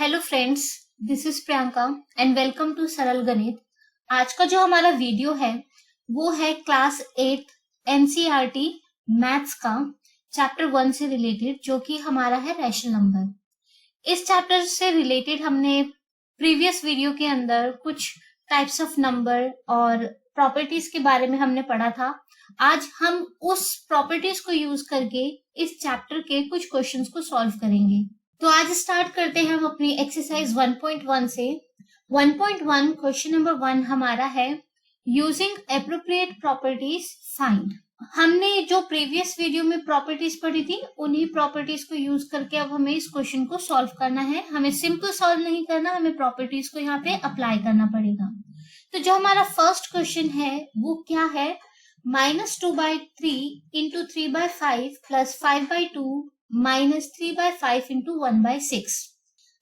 Hello friends, this is Priyanka and welcome to Saral Ganit. आज का जो हमारा वीडियो है वो है क्लास 8 एनसीईआरटी मैथ्स का चैप्टर 1 से रिलेटेड, जो कि हमारा है रैशनल नंबर। इस चैप्टर से रिलेटेड हमने प्रीवियस वीडियो के अंदर कुछ टाइप्स ऑफ नंबर और प्रॉपर्टीज के बारे में हमने पढ़ा था। आज हम उस प्रॉपर्टीज को यूज करके इस चैप्टर के कुछ क्वेश्चंस को सॉल्व करेंगे। तो आज स्टार्ट करते हैं हम अपनी एक्सरसाइज 1.1 से। 1.1 क्वेश्चन नंबर 1 हमारा है यूजिंग एप्रोप्रिएट प्रॉपर्टीज फाइंड। हमने जो प्रीवियस वीडियो में प्रॉपर्टीज पढ़ी थी उन्हीं प्रॉपर्टीज को यूज करके अब हमें इस क्वेश्चन को सॉल्व करना है। हमें सिंपल सॉल्व नहीं करना, हमें प्रॉपर्टीज को यहाँ पे अप्लाई करना पड़ेगा। तो जो हमारा फर्स्ट क्वेश्चन है वो क्या है, -2/3 इंटू 3/5 प्लस 5/2 -3/5 इंटू 1/6।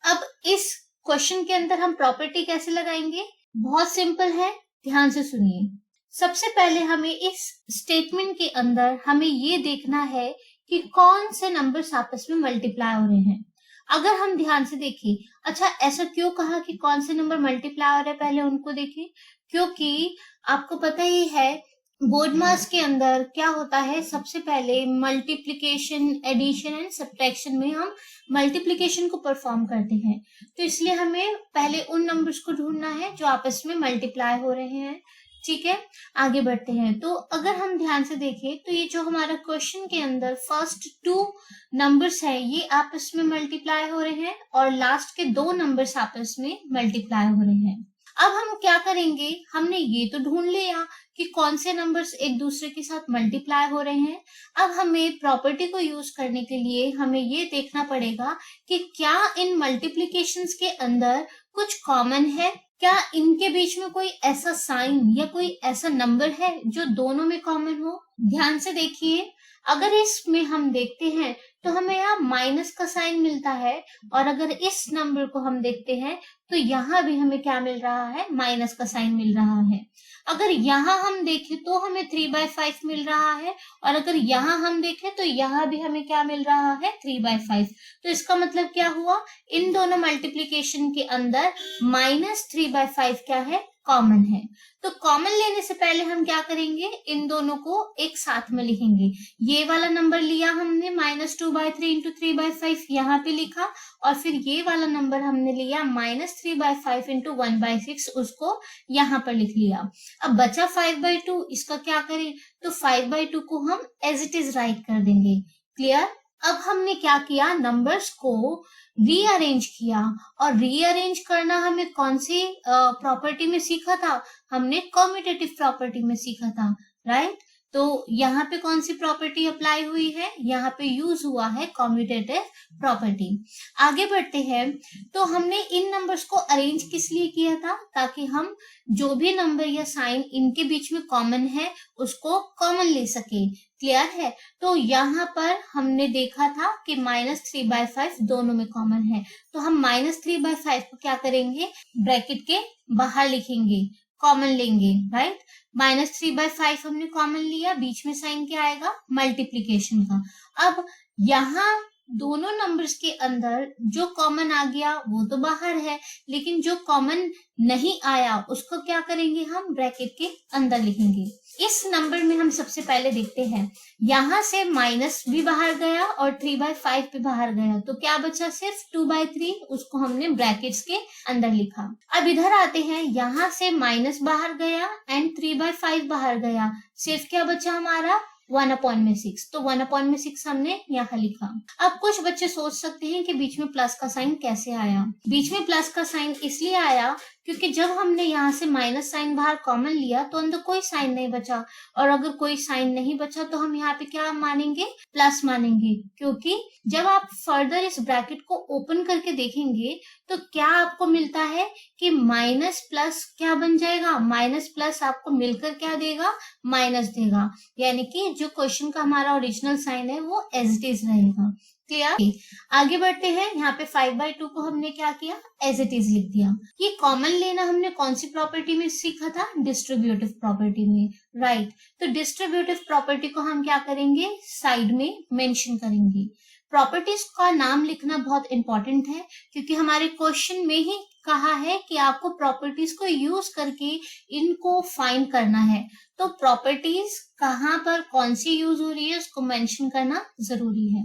अब इस क्वेश्चन के अंदर हम प्रॉपर्टी कैसे लगाएंगे, बहुत सिंपल है, ध्यान से सुनिए। सबसे पहले हमें इस स्टेटमेंट के अंदर हमें ये देखना है कि कौन से नंबर्स आपस में मल्टीप्लाई हो रहे हैं। अगर हम ध्यान से देखें, अच्छा ऐसा क्यों कहा कि कौन से नंबर मल्टीप्लाई हो रहे हैं, पहले उनको देखें। क्योंकि आपको पता ही है बोर्ड मास के अंदर क्या होता है, सबसे पहले मल्टीप्लिकेशन, एडिशन एंड सब्ट्रैक्शन में हम मल्टीप्लिकेशन को परफॉर्म करते हैं। तो इसलिए हमें पहले उन नंबर्स को ढूंढना है जो आपस में मल्टीप्लाई हो रहे हैं। ठीक है, आगे बढ़ते हैं। तो अगर हम ध्यान से देखें तो ये जो हमारा क्वेश्चन के अंदर फर्स्ट 2 नंबर्स है ये आपस में मल्टीप्लाई हो रहे हैं और लास्ट के 2 नंबर्स आपस में मल्टीप्लाई हो रहे हैं। अब हम क्या करेंगे, हमने ये तो ढूंढ लिया कि कौन से नंबर्स एक दूसरे के साथ मल्टीप्लाई हो रहे हैं। अब हमें प्रॉपर्टी को यूज करने के लिए हमें ये देखना पड़ेगा कि क्या इन मल्टीप्लिकेशंस के अंदर कुछ कॉमन है, क्या इनके बीच में कोई ऐसा साइन या कोई ऐसा नंबर है जो दोनों में कॉमन हो। ध्यान से देखिए, अगर इसमें हम देखते हैं तो हमें यहाँ माइनस का साइन मिलता है और अगर इस नंबर को हम देखते हैं तो यहाँ भी हमें क्या मिल रहा है, माइनस का साइन मिल रहा है। अगर यहाँ हम देखें तो हमें 3/5 मिल रहा है और अगर यहाँ हम देखें तो यहाँ भी हमें क्या मिल रहा है, 3/5। तो इसका मतलब क्या हुआ, इन दोनों मल्टीप्लिकेशन के अंदर -3/5 क्या है, कॉमन है। तो कॉमन लेने से पहले हम क्या करेंगे, इन दोनों को एक साथ में लिखेंगे। ये वाला नंबर लिया हमने -2/3 इंटू 3/5 यहाँ पे लिखा और फिर ये वाला नंबर हमने लिया -3/5 इंटू 1/6, उसको यहाँ पर लिख लिया। अब बचा 5/2, इसका क्या करें, तो 5/2 को हम एज इट इज राइट कर देंगे। क्लियर। अब हमने क्या किया, नंबर्स को रीअरेंज किया और रीअरेंज करना हमें कौन सी प्रॉपर्टी में सीखा था, हमने कम्यूटेटिव प्रॉपर्टी में सीखा था, राइट। तो यहाँ पे कौन सी प्रॉपर्टी अप्लाई हुई है, यहाँ पे यूज हुआ है कम्यूटेटिव प्रॉपर्टी। आगे बढ़ते हैं। तो हमने इन नंबर्स को अरेंज किस लिए किया था, ताकि हम जो भी नंबर या साइन इनके बीच में कॉमन है उसको कॉमन ले सके। क्लियर है। तो यहाँ पर हमने देखा था कि -3/5 दोनों में कॉमन है, तो हम -3/5 को क्या करेंगे, ब्रैकेट के बाहर लिखेंगे, कॉमन लेंगे, राइट। -3/5 हमने कॉमन लिया, बीच में साइन क्या आएगा, मल्टीप्लीकेशन का। अब यहाँ दोनों नंबर्स के अंदर जो कॉमन आ गया वो तो बाहर है, लेकिन जो कॉमन नहीं आया उसको क्या करेंगे, हम ब्रैकेट के अंदर लिखेंगे। इस नंबर में हम सबसे पहले देखते हैं, यहाँ से माइनस भी बाहर गया और 3/5 भी बाहर गया, तो क्या बचा, सिर्फ 2/3, उसको हमने ब्रैकेट्स के अंदर लिखा। अब इधर आते हैं, यहाँ से माइनस बाहर गया एंड 3/5 बाहर गया, सिर्फ क्या बचा हमारा, 1/6, तो 1/6 हमने यहाँ लिखा। अब कुछ बच्चे सोच सकते हैं कि बीच में प्लस का साइन कैसे आया। बीच में प्लस का साइन इसलिए आया क्योंकि जब हमने यहाँ से माइनस साइन बाहर कॉमन लिया तो अंदर कोई साइन नहीं बचा, और अगर कोई साइन नहीं बचा तो हम यहाँ पे क्या मानेंगे, प्लस मानेंगे। क्योंकि जब आप फर्दर इस ब्रैकेट को ओपन करके देखेंगे तो क्या आपको मिलता है कि माइनस प्लस क्या बन जाएगा, माइनस प्लस आपको मिलकर क्या देगा, माइनस देगा। यानी कि जो क्वेश्चन का हमारा ओरिजिनल साइन है वो एज इट इज रहेगा। क्लियर। आगे बढ़ते हैं। यहाँ पे 5/2 को हमने क्या किया, एज इट इज लिख दिया। ये कॉमन लेना हमने कौन सी प्रॉपर्टी में सीखा था, डिस्ट्रीब्यूटिव प्रॉपर्टी में, राइट। तो डिस्ट्रीब्यूटिव प्रॉपर्टी को हम क्या करेंगे, साइड में मेंशन करेंगे। प्रॉपर्टीज का नाम लिखना बहुत इंपॉर्टेंट है, क्योंकि हमारे क्वेश्चन में ही कहा है कि आपको प्रॉपर्टीज को यूज करके इनको फाइंड करना है। तो प्रॉपर्टीज कहाँ पर कौन सी यूज हो रही है उसको मेंशन करना जरूरी है।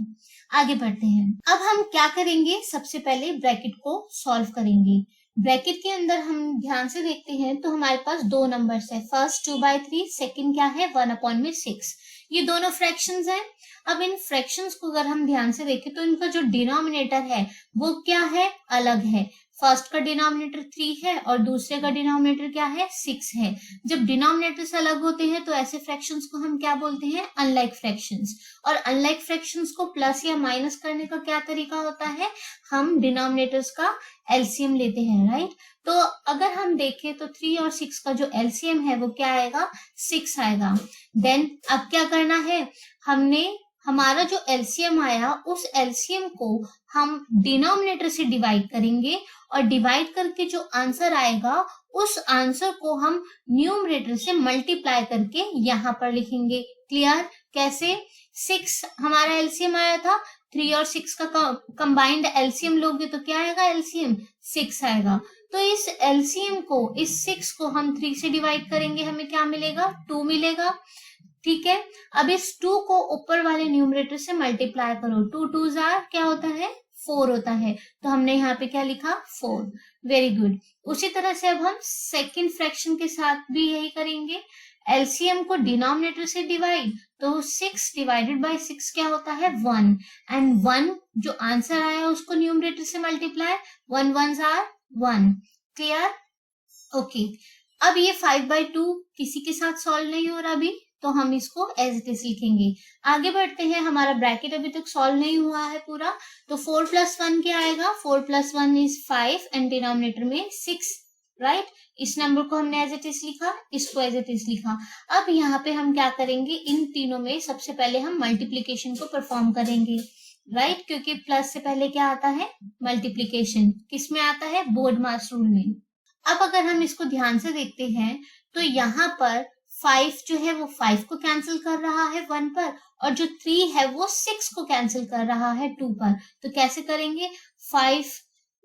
आगे बढ़ते हैं। अब हम क्या करेंगे, सबसे पहले ब्रैकेट को सॉल्व करेंगे। ब्रैकेट के अंदर हम ध्यान से देखते हैं तो हमारे पास दो नंबर्स है, फर्स्ट 2/3, सेकंड क्या है 1/6। ये दोनों फ्रैक्शंस हैं। अब इन फ्रैक्शंस को अगर हम ध्यान से देखें तो इनका जो डिनोमिनेटर है वो क्या है, अलग है। फर्स्ट का डिनोमिनेटर 3 है और दूसरे का डिनोमिनेटर क्या है, 6 है। जब डिनोमिनेटर्स अलग होते हैं तो ऐसे फ्रैक्शंस को हम क्या बोलते हैं, अनलाइक फ्रैक्शंस। और अनलाइक फ्रैक्शंस को प्लस या माइनस करने का क्या तरीका होता है, हम डिनोमिनेटर्स का एलसीएम लेते हैं, राइट। तो अगर हम देखें तो 3 और 6 का जो एलसीएम है वो क्या आएगा, 6 आएगा। देन अब क्या करना है, हमारा जो एलसीएम आया उस एलसीएम को हम डिनोमिनेटर से डिवाइड करेंगे और डिवाइड करके जो आंसर आएगा उस आंसर को हम न्यूमरेटर से मल्टीप्लाई करके यहाँ पर लिखेंगे। क्लियर? कैसे? 6 हमारा एलसीएम आया था, 3 और 6 का कंबाइंड एलसीएम लोगे तो क्या आएगा, एलसीएम 6 आएगा। तो इस एलसीएम को, इस 6 को हम 3 से डिवाइड करेंगे, हमें क्या मिलेगा, 2 मिलेगा। ठीक है, अब इस 2 को ऊपर वाले न्यूमरेटर से मल्टीप्लाई करो, 2 2s क्या होता है, 4 होता है। तो हमने यहाँ पे क्या लिखा, 4। Very good. उसी तरह से अब हम सेकंड फ्रैक्शन के साथ भी यही करेंगे। एलसीएम को डिनोमिनेटर से डिवाइड, तो 6 डिवाइडेड बाय 6 क्या होता है, 1। एंड 1 जो आंसर आया उसको न्यूमरेटर से मल्टीप्लाई, 1 1s 1। क्लियर? ओके। अब ये 5/2 किसी के साथ सॉल्व नहीं हो रहा अभी, तो हम इसको एज इट इज लिखेंगे। आगे बढ़ते हैं। हमारा ब्रैकेट अभी तक सॉल्व नहीं हुआ है पूरा, तो 4 + 1 क्या आएगा, 4 + 1 इज 5 एंड डिनोमिनेटर में 6, राइट। इस नंबर को हमने एज इट इज लिखा, इसको एज इट इज लिखा। अब यहाँ पे हम क्या करेंगे, इन तीनों में सबसे पहले हम मल्टीप्लीकेशन को परफॉर्म करेंगे, राइट, क्योंकि प्लस से पहले क्या आता है, मल्टीप्लीकेशन। किस में आता है, बोर्ड मास रूल में। अब अगर हम इसको ध्यान से देखते हैं तो यहाँ पर 5 जो है वो 5 को कैंसिल कर रहा है 1 पर, और जो 3 है वो 6 को कैंसिल कर रहा है 2 पर। तो कैसे करेंगे, 5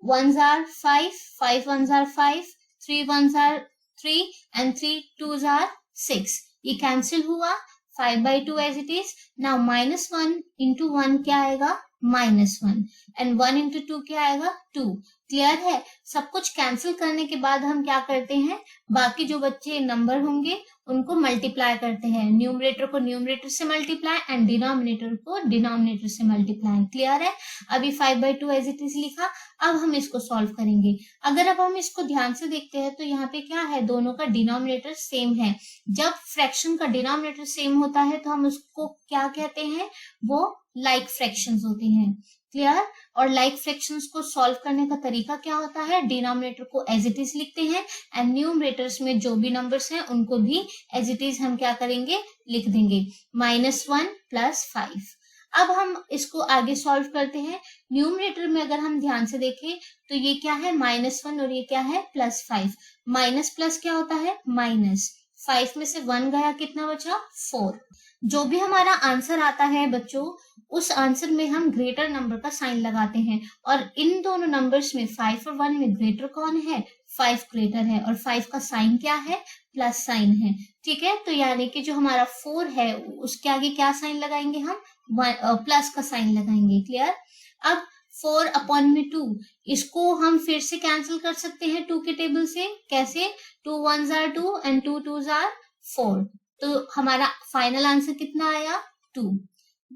1s 5, 5 1s 5, 3 1s 3 and 3 2s 6। ये कैंसिल हुआ, 5/2 as it is. Now -1 into 1 क्या आएगा, -1, एंड 1 into 2 क्या आएगा, 2। क्लियर है? सब कुछ कैंसिल करने के बाद हम क्या करते हैं, बाकी जो बच्चे नंबर होंगे उनको मल्टीप्लाई करते हैं। न्यूमरेटर को न्यूमरेटर से मल्टीप्लाई एंड डिनोमिनेटर को डिनोमिनेटर से मल्टीप्लाई। क्लियर है? अभी 5/2 एज इट इज लिखा। अब हम इसको सॉल्व करेंगे। अगर अब हम इसको ध्यान से देखते हैं तो यहाँ पे क्या है, दोनों का डिनोमिनेटर सेम है। जब फ्रैक्शन का डिनोमिनेटर सेम होता है तो हम उसको क्या कहते हैं, वो लाइक फ्रैक्शंस होते हैं। क्लियर? और लाइक फ्रैक्शंस को सॉल्व करने का तरीका क्या होता है, डिनोमिनेटर को एज इट इज लिखते हैं एंड न्यूमरेटर्स में जो भी नंबर्स हैं उनको भी एज इट इज हम क्या करेंगे, लिख देंगे। -1 + 5। अब हम इसको आगे सॉल्व करते हैं। न्यूमरेटर में अगर हम ध्यान से देखें तो ये क्या है, -1, और ये क्या है, +5। माइनस प्लस क्या होता है, माइनस। 5 में से 1 गया, कितना बचा, 4। जो भी हमारा आंसर आता है बच्चों, उस आंसर में हम ग्रेटर नंबर का साइन लगाते हैं, और इन दोनों नंबर्स में 5 और 1 में ग्रेटर कौन है, 5 ग्रेटर है, और 5 का साइन क्या है, प्लस साइन है। ठीक है, तो यानी कि जो हमारा 4 है उसके आगे क्या साइन लगाएंगे हम, प्लस का साइन लगाएंगे। क्लियर? अब 4/2 इसको हम फिर से कैंसिल कर सकते हैं 2 के टेबल से। कैसे, 2 1s 2 एंड 2 2s 4। तो हमारा फाइनल आंसर कितना आया, 2।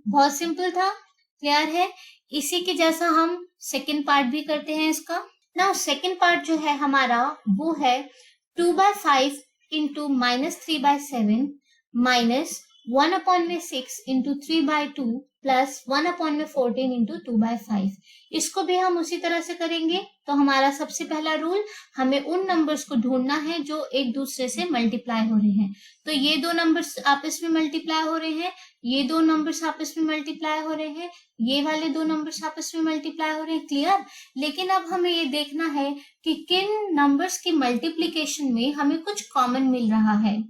बहुत सिंपल था। क्लियर है? इसी के जैसा हम सेकंड पार्ट भी करते हैं इसका। नाउ सेकंड पार्ट जो है हमारा वो है 2/5 into -3/7 minus 1/6 into 3/2 plus 1/14 into 2/5। इसको भी हम उसी तरह से करेंगे। तो हमारा सबसे पहला रूल, हमें उन नंबर्स को ढूंढना है जो एक दूसरे से मल्टीप्लाई हो रहे हैं। तो ये दो नंबर्स आपस में मल्टीप्लाई हो रहे हैं, ये दो नंबर्स आपस में मल्टीप्लाई हो रहे हैं, ये वाले दो नंबर्स आपस में मल्टीप्लाई हो रहे हैं। क्लियर? लेकिन अब हमें ये देखना है कि किन नंबर्स की मल्टीप्लीकेशन में हमें कुछ कॉमन मिल रहा है।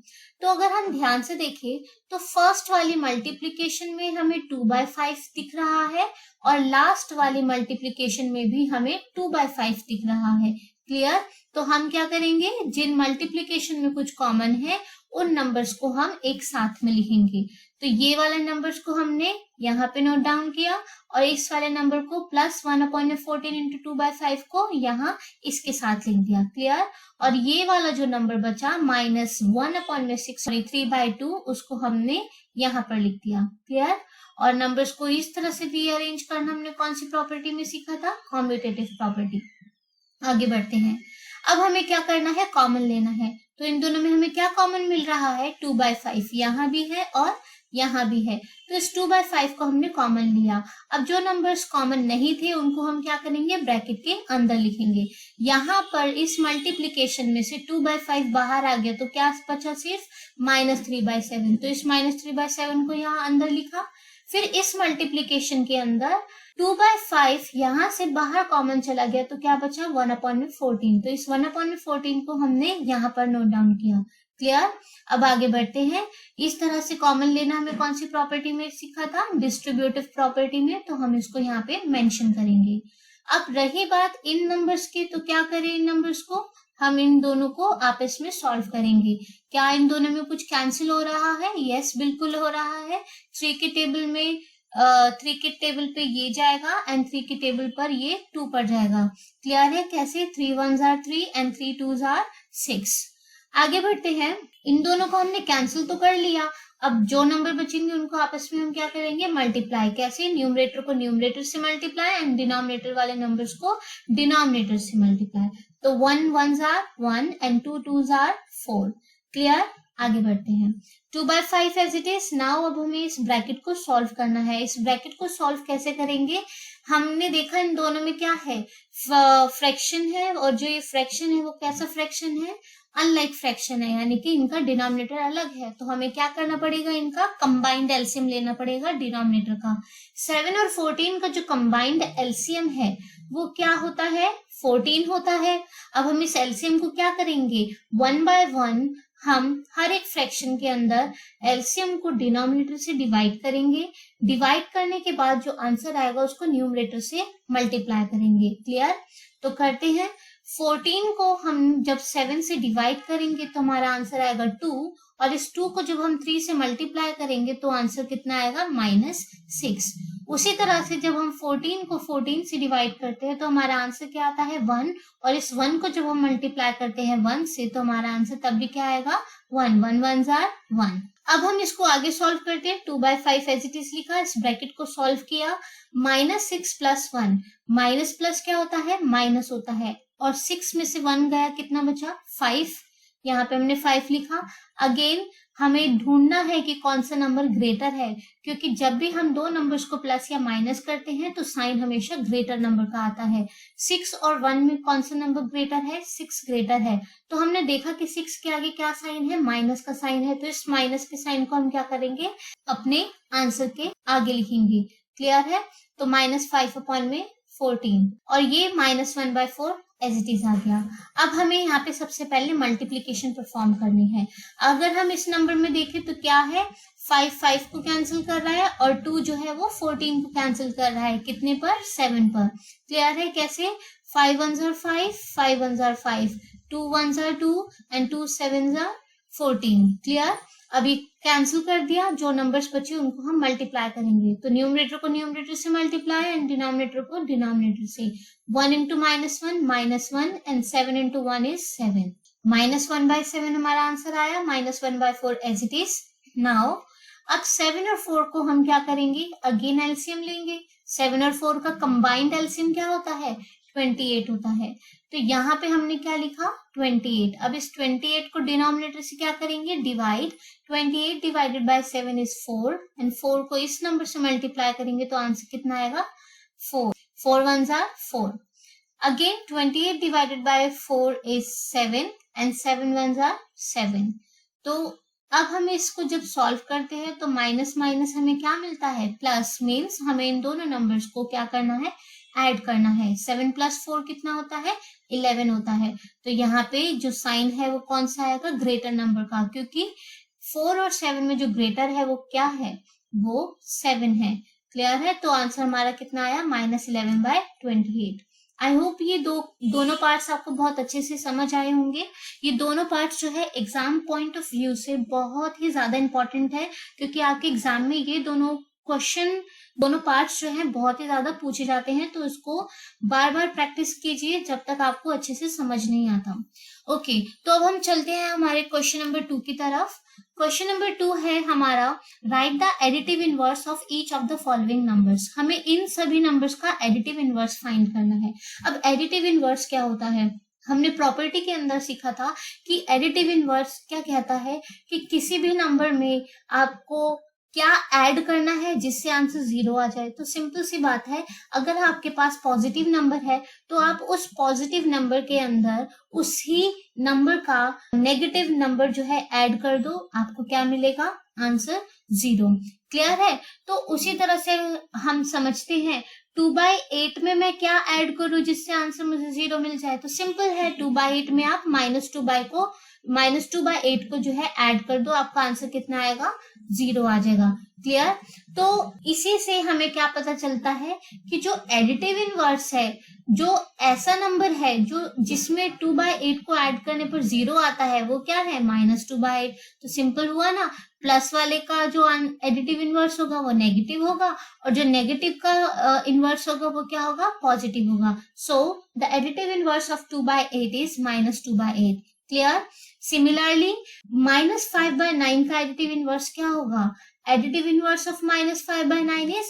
तो अगर हम ध्यान से देखें तो फर्स्ट वाली मल्टीप्लीकेशन में हमें 2/5 2/5 दिख रहा है और लास्ट वाली मल्टीप्लीकेशन में भी हमें 2/5 दिख रहा है। क्लियर? तो हम क्या करेंगे, जिन मल्टीप्लीकेशन में कुछ कॉमन है उन नंबर्स को हम एक साथ में लिखेंगे। तो ये वाले नंबर्स को हमने यहाँ पे नोट डाउन किया और इस वाले नंबर को +1/14 इंटू 2/5 को यहाँ इसके साथ लिख दिया। क्लियर? और ये वाला जो नंबर बचा -1/6 3/2 उसको हमने यहाँ पर लिख दिया। क्लियर? और नंबर्स को इस तरह से रीअरेंज करना हमने कौन सी प्रॉपर्टी में सीखा था? Commutative property. आगे बढ़ते हैं। अब हमें क्या करना है, कॉमन लेना है। तो इन दोनों में हमें क्या कॉमन मिल रहा है? 2/5 यहाँ भी है और यहाँ भी है। तो इस 2/5 को हमने कॉमन लिया। अब जो नंबर्स कॉमन नहीं थे उनको हम क्या करेंगे, ब्रैकेट के अंदर लिखेंगे। यहाँ पर इस मल्टीप्लीकेशन में से 2/5 बाहर आ गया तो क्या बचा? सिर्फ -3/7। तो इस -3/7 को यहाँ अंदर लिखा। फिर इस मल्टीप्लीकेशन के अंदर 2/5 यहाँ से बाहर कॉमन चला गया तो क्या बचा? 1/14। तो इस 1/14 को हमने यहाँ पर नोट डाउन किया। क्लियर? अब आगे बढ़ते हैं। इस तरह से कॉमन लेना हमें कौन सी प्रॉपर्टी में सीखा था? डिस्ट्रीब्यूटिव प्रॉपर्टी में। तो हम इसको यहाँ पे मेंशन करेंगे। अब रही बात इन नंबर्स की, तो क्या करें, इन नंबर्स को हम इन दोनों को आपस में सॉल्व करेंगे। क्या इन दोनों में कुछ कैंसिल हो रहा है? यस, बिल्कुल हो रहा है। 3 के टेबल में 3 के टेबल पे ये जाएगा एंड 3 के टेबल पर ये 2 पर जाएगा। क्लियर है? कैसे? 3 1s are 3 and 3 2s are 6। आगे बढ़ते हैं। इन दोनों को हमने कैंसिल तो कर लिया। अब जो नंबर बचेंगे उनको आपस में हम क्या करेंगे? मल्टीप्लाई। कैसे? न्यूमरेटर को न्यूमरेटर से मल्टीप्लाई एंड डिनोमिनेटर वाले नंबर्स को डिनोमिनेटर से मल्टीप्लाई। तो 1 1s are 1 and 2 2s are 4। Clear? आगे बढ़ते हैं। 2/5 एज इट इज। नाउ अब हमें इस ब्रैकेट को सॉल्व करना है। इस ब्रैकेट को सॉल्व कैसे करेंगे? हमने देखा इन दोनों में क्या है, फ्रैक्शन है, और जो ये फ्रैक्शन है वो कैसा फ्रैक्शन है? अनलाइक फ्रैक्शन है, यानी कि इनका डिनोमिनेटर अलग है। तो हमें क्या करना पड़ेगा? इनका कंबाइंड एलसीएम लेना पड़ेगा डिनोमिनेटर का। 7 और 14 का जो कंबाइंड एलसीएम है वो क्या होता है? 14 होता है। अब हम इस एलसीएम को क्या करेंगे? 1 बाय 1 हम हर एक फ्रैक्शन के अंदर एलसीएम को डिनोमिनेटर से डिवाइड करेंगे। डिवाइड करने के बाद जो आंसर आएगा उसको न्यूमरेटर से मल्टीप्लाई करेंगे। क्लियर? तो करते हैं। 14 को हम जब 7 से डिवाइड करेंगे तो हमारा आंसर आएगा 2, और इस 2 को जब हम 3 से मल्टीप्लाई करेंगे तो आंसर कितना आएगा? -6। उसी तरह से जब हम 14 को 14 से डिवाइड करते हैं तो हमारा आंसर क्या आता है? 1, और इस 1 को जब हम मल्टीप्लाई करते हैं 1 से तो हमारा आंसर तब भी क्या आएगा? 1 1 1s are 1। अब हम इसको आगे सॉल्व करते हैं। 2/5 एज इट इज लिखा, इस ब्रैकेट को सॉल्व किया। -6 + 1, माइनस प्लस क्या होता है? माइनस होता है, और 6 में से 1 गया, कितना बचा? 5। यहाँ पे हमने 5 लिखा। अगेन हमें ढूंढना है कि कौन सा नंबर ग्रेटर है, क्योंकि जब भी हम दो नंबर्स को प्लस या माइनस करते हैं तो साइन हमेशा ग्रेटर नंबर का आता है। 6 और 1 में कौन सा नंबर ग्रेटर है? 6 ग्रेटर है। तो हमने देखा कि 6 के आगे क्या साइन है? माइनस का साइन है। तो इस माइनस के साइन को हम क्या करेंगे? अपने आंसर के आगे लिखेंगे। क्लियर है? तो -5/14, और ये -1/4 एज इट इज आ गया। अब हमें यहाँ पे सबसे पहले मल्टीप्लीकेशन परफॉर्म करनी है। अगर हम इस नंबर में देखें तो क्या है? 5 को कैंसिल कर रहा है, और 2 जो है वो 14 को कैंसिल कर रहा है। कितने पर? 7 पर। क्लियर है? कैसे? 5 1s are 5, 5 1s are 5, 2 1s are 2 and 2 7s are 14। Clear? अभी कैंसिल कर दिया, जो नंबर्स बचे उनको हम मल्टीप्लाई करेंगे। तो न्यूमरेटर को न्यूमरेटर से मल्टीप्लाई एंड डिनोमिनेटर को डिनोमिनेटर से। 1 into -1 -1 एंड 7 into 1 is 7। -1/7 हमारा आंसर आया। -1/4 एज इट इज। नाउ अब 7 और 4 को हम क्या करेंगे? अगेन एलसीएम लेंगे। 7 और 4 का कंबाइंड एलसीएम क्या होता है? 28 होता है। तो यहाँ पे हमने क्या लिखा? 28। अब इस 28 को डिनोमिनेटर से क्या करेंगे? Divide. 28 divided by 7 is 4, and 4 को इस नंबर से मल्टीप्लाई करेंगे तो आंसर कितना आएगा? 4। 4 1s are 4। Again 28 divided by 4 is 7, and 7 1s are 7। तो अब हमें इसको जब सॉल्व करते हैं तो माइनस माइनस हमें क्या मिलता है? प्लस। मीन्स हमें इन दोनों नंबर्स को क्या करना है? ऐड करना है। 7 + 4 कितना होता है? 11 होता है। तो यहाँ पे जो साइन है वो कौन सा आएगा? ग्रेटर नंबर का, क्योंकि 4 और 7 में जो ग्रेटर है वो क्या है? वो 7 है। क्लियर है? तो आंसर हमारा कितना आया? -11/28। आई होप ये दोनों पार्ट्स आपको बहुत अच्छे से समझ आए होंगे। ये दोनों पार्ट्स जो है एग्जाम पॉइंट ऑफ व्यू से बहुत ही ज्यादा इंपॉर्टेंट है, क्योंकि आपके एग्जाम में ये दोनों क्वेश्चन, दोनों पार्ट्स जो हैं बहुत ही ज्यादा पूछे जाते हैं। तो इसको बार बार प्रैक्टिस कीजिए जब तक आपको अच्छे से समझ नहीं आता। ओके, तो अब हम चलते हैं हमारे क्वेश्चन नंबर 2 की तरफ। क्वेश्चन नंबर 2 है हमारा, right the additive inverse of each of the following numbers. हमें इन सभी नंबर्स का एडिटिव इनवर्स फाइंड करना है। अब एडिटिव इनवर्स क्या होता है? हमने प्रॉपर्टी के अंदर सीखा था कि एडिटिव इनवर्स क्या कहता है कि किसी भी नंबर में आपको क्या ऐड करना है जिससे आंसर 0 आ जाए। तो सिंपल सी बात है, अगर आपके पास पॉजिटिव नंबर है तो आप उस पॉजिटिव नंबर के अंदर उसी नंबर का नेगेटिव नंबर जो है ऐड कर दो, आपको क्या मिलेगा? आंसर 0। क्लियर है? तो उसी तरह से हम समझते हैं 2/8 में मैं क्या ऐड करूं जिससे आंसर मुझे 0 मिल जाए। तो सिंपल है, 2/8 में आप -2/8 को जो है ऐड कर दो, आपका आंसर कितना आएगा? 0 आ जाएगा। क्लियर? तो इसी से हमें क्या पता चलता है कि जो एडिटिव इनवर्स है, जो ऐसा नंबर है जो जिसमें 2/8 को ऐड करने पर 0 आता है, वो क्या है? -2/8। तो सिंपल हुआ ना, प्लस वाले का जो एडिटिव इनवर्स होगा वो नेगेटिव होगा, और जो नेगेटिव का इनवर्स होगा वो क्या होगा? पॉजिटिव होगा। So the additive inverse of 2/8 is -2/8। Clear? Similarly -5/9 का एडिटिव इनवर्स क्या होगा? Additive inverse of -5/9 is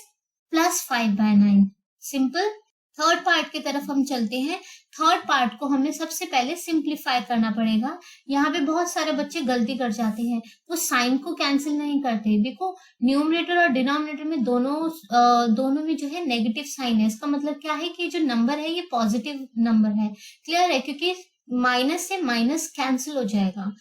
+5/9। Simple. Third part की तरफ हम चलते हैं। थर्ड पार्ट को हमें सबसे पहले सिंप्लीफाई करना पड़ेगा। यहाँ पे बहुत सारे बच्चे गलती कर जाते हैं, वो साइन को कैंसिल नहीं करते। देखो, न्यूमरेटर और डिनोमिनेटर में दोनों में जो है नेगेटिव साइन है। इसका मतलब क्या है कि जो नंबर है ये पॉजिटिव नंबर है। क्लियर है? क्योंकि माइनस से माइनस कैंसिल हो जाएगा।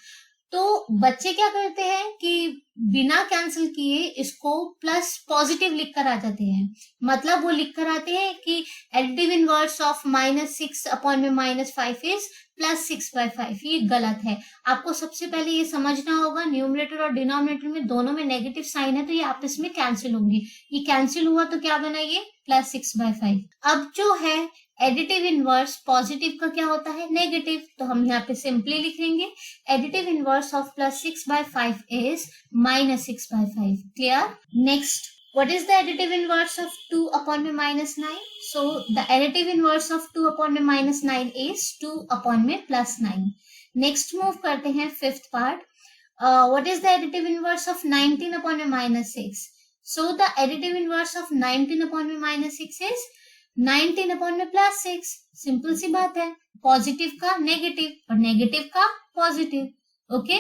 तो बच्चे क्या करते हैं कि बिना कैंसिल किए इसको प्लस पॉजिटिव लिख कर आ जाते हैं। मतलब वो लिख कर आते हैं कि एडिटिव इनवर्स ऑफ -6/5 इज +6/5। ये गलत है। आपको सबसे पहले ये समझना होगा, न्यूमरेटर और डिनोमिनेटर में दोनों में नेगेटिव साइन है, तो ये आपस में कैंसिल होंगे। ये कैंसिल हुआ तो क्या बना? ये +6/5। अब जो है एडिटिव इनवर्स पॉजिटिव का क्या होता है? नेगेटिव। तो हम यहाँ पे सिंपली लिखेंगे additive inverse of +6/5 is -6/5। Clear? Next, what is the additive inverse of 2/-9? So the additive inverse of 2/-9 is 2/+9। Next move करते हैं fifth part. what is the additive inverse of 19/-6? So the additive inverse of 19/-6 is 19/+6। Simple सी बात है, positive का negative और negative का positive. Okay,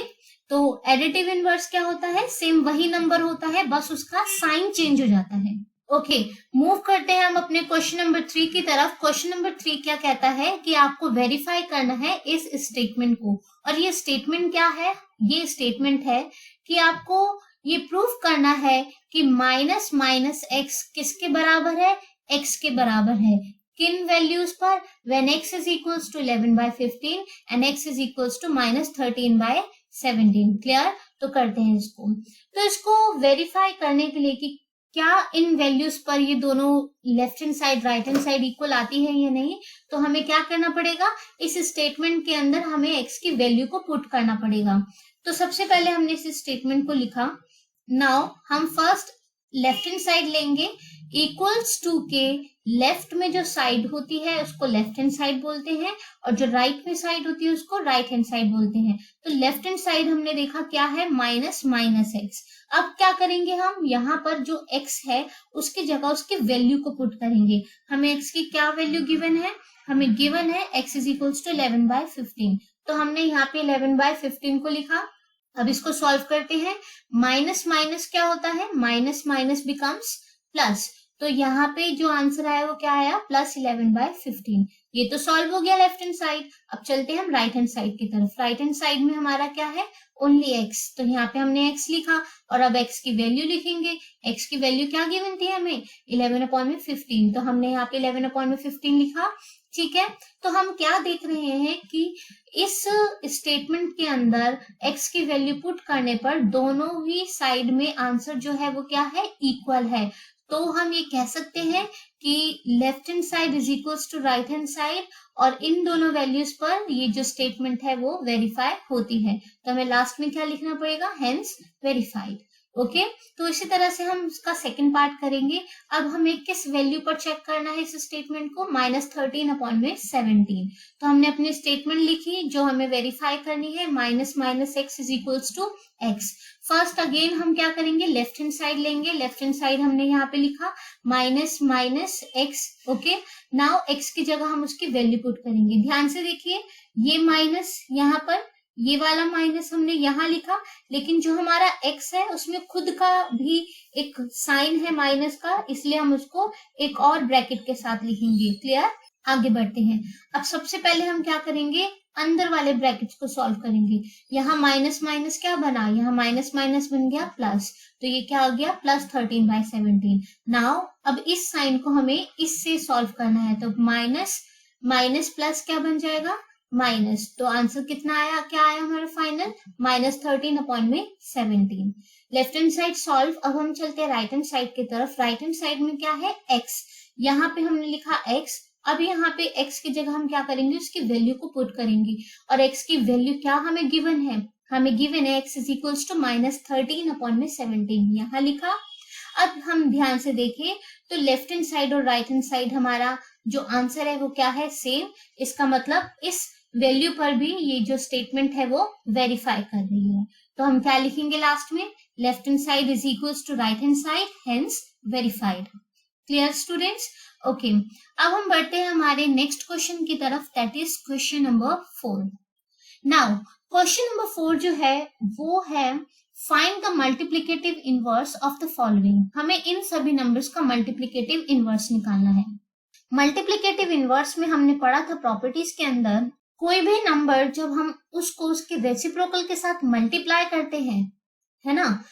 तो additive inverse क्या होता है? सेम वही नंबर होता है, बस उसका साइन चेंज हो जाता है। ओके, मूव करते हैं हम अपने क्वेश्चन नंबर 3 की तरफ। क्वेश्चन नंबर 3 क्या कहता है कि आपको वेरीफाई करना है इस स्टेटमेंट को। और ये स्टेटमेंट क्या है? ये स्टेटमेंट है कि आपको ये प्रूफ करना है कि माइनस x किसके बराबर है? x के बराबर है। किन वैल्यूज पर? when x is equals to 11/15 and x is equals to -13/17। Clear? तो करते हैं इसको। तो इसको वेरीफाई करने के लिए कि क्या इन वैल्यूज पर ये दोनों left hand side right hand side equal आती है या नहीं, तो हमें क्या करना पड़ेगा? इस स्टेटमेंट के अंदर हमें x की वैल्यू को पुट करना पड़ेगा। तो सबसे पहले हमने इस स्टेटमेंट को लिखा। नाउ हम फर्स्ट लेफ्ट हैंड साइड लेंगे। इक्वल्स टू के लेफ्ट में जो साइड होती है उसको लेफ्ट हैंड साइड बोलते हैं, और जो राइट में साइड होती है उसको राइट हैंड साइड बोलते हैं। तो लेफ्ट हैंड साइड हमने देखा क्या है? -x। अब क्या करेंगे हम? यहाँ पर जो x है उसकी जगह उसकी वैल्यू को पुट करेंगे। हमें x की क्या वैल्यू गिवन है? हमें गिवन है x is equals to 11/15। तो हमने यहाँ पे 11/15 को लिखा। अब इसको सॉल्व करते हैं। माइनस माइनस क्या होता है? Minus minus becomes plus. तो यहाँ पे जो आंसर आया वो क्या आया? +11/15। ये तो सॉल्व हो गया लेफ्ट हैंड साइड। अब चलते हैं हम राइट हैंड साइड की तरफ। राइट हैंड साइड में हमारा क्या है? Only x। तो यहाँ पे हमने x लिखा और अब x की वैल्यू लिखेंगे। x की वैल्यू क्या गिवन थी हमें? 11/15। तो हमने यहाँ पे 11/15 लिखा। ठीक है, तो हम क्या देख रहे हैं कि इस स्टेटमेंट के अंदर x की वैल्यू पुट करने पर दोनों ही साइड में आंसर जो है वो क्या है? इक्वल है। तो हम ये कह सकते हैं कि left hand side is equals to right hand side, और इन दोनों वैल्यूज पर ये जो स्टेटमेंट है वो वेरीफाई होती है। तो हमें लास्ट में क्या लिखना पड़ेगा, हेंस वेरीफाइड। ओके, तो इसी तरह से हम इसका सेकंड पार्ट करेंगे। अब हमें किस वैल्यू पर चेक करना है इस स्टेटमेंट को, -13/17। तो हमने अपनी स्टेटमेंट लिखी जो हमें वेरीफाई करनी है, -x is equals to x। First again हम क्या करेंगे, लेफ्ट हैंड साइड लेंगे। लेफ्ट हैंड साइड हमने यहाँ पे लिखा -x। ओके, नाउ x की जगह हम उसकी वैल्यू पुट करेंगे। ध्यान से देखिए, ये माइनस यहाँ पर, ये वाला माइनस हमने यहाँ लिखा, लेकिन जो हमारा x है उसमें खुद का भी एक साइन है माइनस का, इसलिए हम उसको एक और ब्रैकेट के साथ लिखेंगे। क्लियर, आगे बढ़ते हैं। अब सबसे पहले हम क्या करेंगे, अंदर वाले ब्रैकेट्स को सॉल्व करेंगे। यहाँ माइनस माइनस क्या बना, यहाँ माइनस माइनस बन गया प्लस, तो ये क्या हो गया, +13/17। नाउ अब इस साइन को हमें इससे सॉल्व करना है, तो माइनस माइनस प्लस क्या बन जाएगा, माइनस। तो आंसर कितना आया, क्या आया हमारा final, -13/17। Left hand side solve. अब हम चलते हैं राइट हैंड साइड की तरफ। राइट हैंड साइड में क्या है, x। यहाँ पे हमने लिखा x। अब यहाँ पे x की जगह हम क्या करेंगे, उसकी वैल्यू को पुट करेंगे, और x की वैल्यू क्या हमें गिवन है, हमें गिवन है x इज इक्वल्स टू -13/17, यहाँ लिखा। अब हम ध्यान से देखें तो लेफ्ट हैंड साइड और राइट हैंड साइड हमारा जो आंसर है वो क्या है, सेम। इसका मतलब इस वैल्यू पर भी ये जो स्टेटमेंट है वो वेरीफाई कर रही है। तो हम क्या लिखेंगे लास्ट में, left hand side is equals to right hand side, hence verified. Clear students, okay. अब हम बढ़ते हैं हमारे नेक्स्ट क्वेश्चन की तरफ, that is question number 4। Now question number 4 जो है वो है, find the multiplicative inverse of the following. हमें इन सभी नंबर्स का मल्टीप्लिकेटिव इनवर्स निकालना है। मल्टीप्लिकेटिव इनवर्स में हमने पढ़ा था प्रॉपर्टीज के अंदर, कोई भी नंबर जब हम उसको उसके रेसिप्रोकल के साथ मल्टीप्लाई करते हैं, है ना,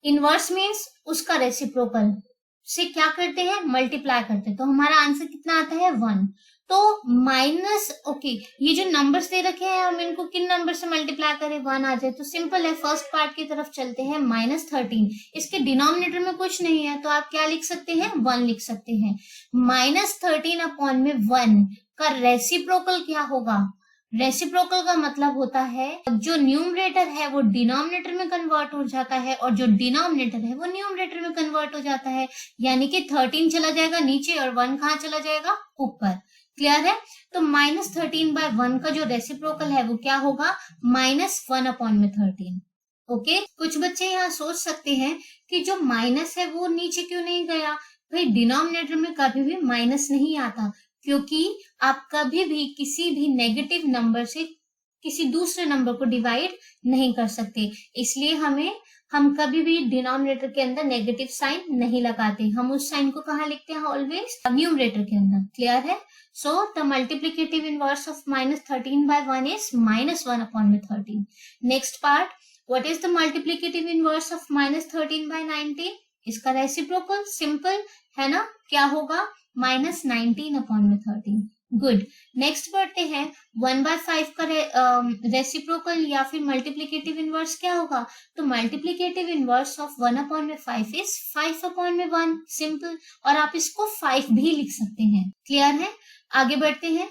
इनवर्स मीन्स उसका रेसिप्रोकल से क्या करते हैं, मल्टीप्लाई करते हैं। तो हमारा आंसर कितना आता है, 1। तो माइनस, ओके, ये जो नंबर्स दे रखे हैं हम इनको किन नंबर से मल्टीप्लाई करें, 1 आ जाए। तो सिंपल है, फर्स्ट पार्ट की तरफ चलते हैं, -13। इसके डिनोमिनेटर में कुछ नहीं है तो आप क्या लिख सकते हैं, 1 लिख सकते हैं। -13/1 का रेसिप्रोकल क्या होगा, रेसिप्रोकल का मतलब होता है जो न्यूमरेटर है वो डिनोमिनेटर में कन्वर्ट हो जाता है, और जो डिनोमिनेटर है वो न्यूमरेटर में कन्वर्ट हो जाता है, यानी कि 13 चला जाएगा नीचे और 1 कहाँ चला जाएगा, ऊपर। क्लियर है, तो -13/1 का जो रेसिप्रोकल है वो क्या होगा, -1/13। ओके, कुछ बच्चे यहाँ सोच सकते हैं कि जो माइनस है वो नीचे क्यों नहीं गया। भाई डिनोमिनेटर में कभी भी माइनस नहीं आता, क्योंकि आप कभी भी किसी भी नेगेटिव नंबर से किसी दूसरे नंबर को डिवाइड नहीं कर सकते, इसलिए हम कभी भी डिनोमिनेटर के अंदर नेगेटिव साइन नहीं लगाते। हम उस साइन को कहाँ लिखते हैं, ऑलवेज न्यूमरेटर के अंदर। क्लियर है, so the multiplicative inverse of -13/1 is -1/13। Next part, what is the multiplicative inverse of -13/19? इसका रेसिप्रोकल सिंपल है ना, क्या होगा, -19/13। गुड, नेक्स्ट बढ़ते हैं, 1/5 का रेसिप्रोकल या फिर मल्टीप्लिकेटिव इनवर्स क्या होगा। तो multiplicative inverse of 1/5 is 5/1, simple, और आप इसको 5 भी लिख सकते हैं। क्लियर है, आगे बढ़ते हैं।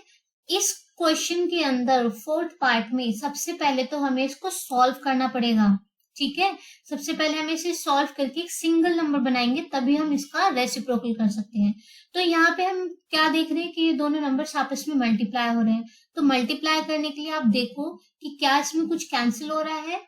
इस क्वेश्चन के अंदर फोर्थ पार्ट में सबसे पहले तो हमें इसको सॉल्व करना पड़ेगा, ठीक है। सबसे पहले हम इसे सॉल्व करके एक सिंगल नंबर बनाएंगे, तभी हम इसका रेसिप्रोकल कर सकते हैं। तो यहाँ पे हम क्या देख रहे हैं कि ये दोनों नंबर्स आपस में मल्टीप्लाई हो रहे हैं। तो मल्टीप्लाई करने के लिए आप देखो कि क्या इसमें कुछ कैंसिल हो रहा है,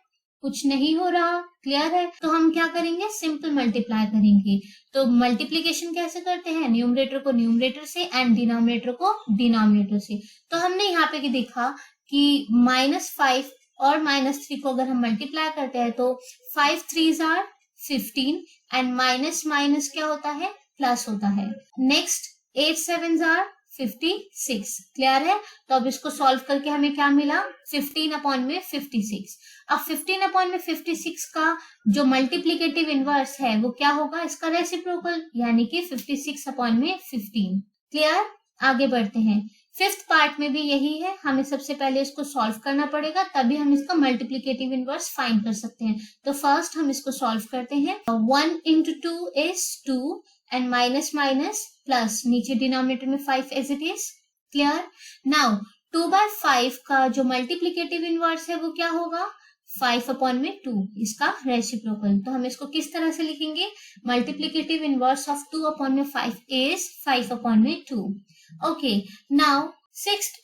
कुछ नहीं हो रहा। क्लियर है, तो हम क्या करेंगे, सिंपल मल्टीप्लाई करेंगे। तो मल्टीप्लीकेशन कैसे करते हैं, न्यूमरेटर को न्यूमरेटर से एंड डिनोमिनेटर को डिनोमिनेटर से। तो हमने यहाँ पे देखा कि -5 और -3 को अगर हम मल्टीप्लाई करते हैं तो 5 3s are 15 and minus minus क्या होता है, प्लस होता है। Next 8 7s are 56। क्लियर है, तो अब इसको सॉल्व करके हमें क्या मिला, 15/56। अब 15/56 का जो मल्टीप्लिकेटिव इनवर्स है वो क्या होगा, इसका रेसिप्रोकल, यानी कि 56/15। क्लियर, आगे बढ़ते हैं। फिफ्थ पार्ट में भी यही है, हमें सबसे पहले इसको सॉल्व करना पड़ेगा, तभी हम इसका मल्टीप्लिकेटिव इनवर्स फाइंड कर सकते हैं। तो फर्स्ट हम इसको सॉल्व करते हैं। 1 × 2 is 2, and minus minus plus, नीचे डिनोमिनेटर में 5 as it is. Clear? Now 2/5 का जो मल्टीप्लिकेटिव इनवर्स है वो क्या होगा? 5/2, इसका रेसिप्रोकल। तो हम इसको किस तरह से लिखेंगे? Multiplicative inverse of 2/5 is 5/2। Okay, now sixth